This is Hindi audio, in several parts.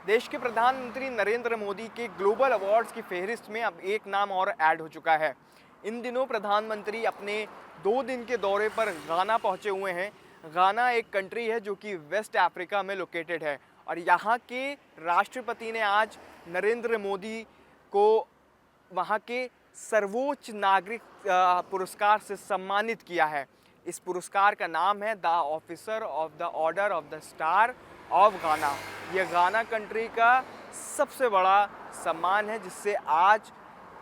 देश के प्रधानमंत्री नरेंद्र मोदी के ग्लोबल अवार्ड्स की फहरिस्त में अब एक नाम और ऐड हो चुका है। इन दिनों प्रधानमंत्री अपने 2 दिन के दौरे पर गाना पहुंचे हुए हैं। गाना एक कंट्री है जो कि वेस्ट अफ्रीका में लोकेटेड है और यहाँ के राष्ट्रपति ने आज नरेंद्र मोदी को वहाँ के सर्वोच्च नागरिक पुरस्कार से सम्मानित किया है। इस पुरस्कार का नाम है the officer of the order of the star of गाना। यह गाना कंट्री का सबसे बड़ा सम्मान है जिससे आज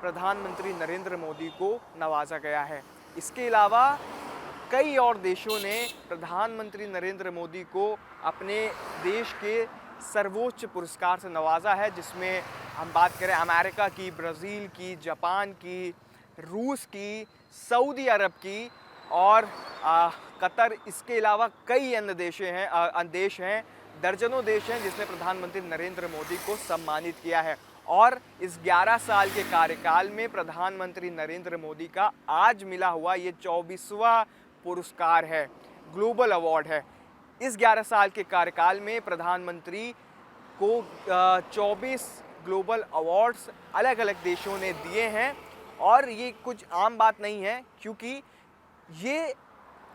प्रधानमंत्री नरेंद्र मोदी को नवाजा गया है। इसके अलावा कई और देशों ने प्रधानमंत्री नरेंद्र मोदी को अपने देश के सर्वोच्च पुरस्कार से नवाजा है, जिसमें हम बात करें अमेरिका की, ब्राज़ील की, जापान की, रूस की, सऊदी अरब की और कतर। इसके अलावा कई अन्य देश हैं, दर्जनों देश हैं जिसने प्रधानमंत्री नरेंद्र मोदी को सम्मानित किया है। और इस 11 साल के कार्यकाल में प्रधानमंत्री नरेंद्र मोदी का आज मिला हुआ ये 24वां पुरस्कार है, ग्लोबल अवार्ड है। इस 11 साल के कार्यकाल में प्रधानमंत्री को 24 ग्लोबल अवार्ड्स अलग अलग देशों ने दिए हैं और ये कुछ आम बात नहीं है, क्योंकि ये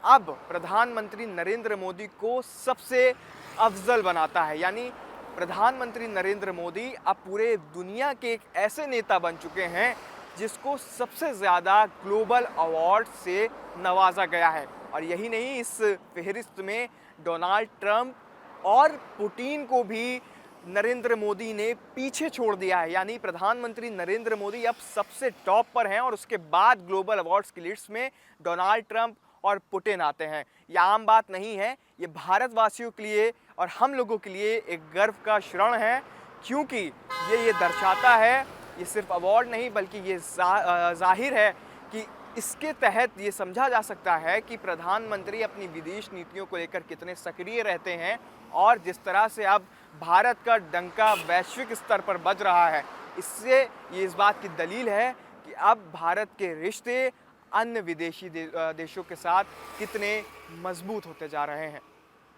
अब प्रधानमंत्री नरेंद्र मोदी को सबसे अफजल बनाता है। यानी प्रधानमंत्री नरेंद्र मोदी अब पूरे दुनिया के एक ऐसे नेता बन चुके हैं जिसको सबसे ज़्यादा ग्लोबल अवार्ड से नवाजा गया है। और यही नहीं, इस फहरिस्त में डोनाल्ड ट्रंप और पुतिन को भी नरेंद्र मोदी ने पीछे छोड़ दिया है। यानी प्रधानमंत्री नरेंद्र मोदी अब सबसे टॉप पर हैं और उसके बाद ग्लोबल अवार्ड्स की लिस्ट में डोनाल्ड ट्रंप और पुतिन आते हैं। यह आम बात नहीं है, ये भारतवासियों के लिए और हम लोगों के लिए एक गर्व का क्षण है, क्योंकि ये दर्शाता है, ये सिर्फ अवार्ड नहीं बल्कि ये जाहिर है कि इसके तहत ये समझा जा सकता है कि प्रधानमंत्री अपनी विदेश नीतियों को लेकर कितने सक्रिय रहते हैं और जिस तरह से अब भारत का डंका वैश्विक स्तर पर बज रहा है। इससे ये इस बात की दलील है कि अब भारत के रिश्ते अन्य विदेशी देशों के साथ कितने मजबूत होते जा रहे हैं।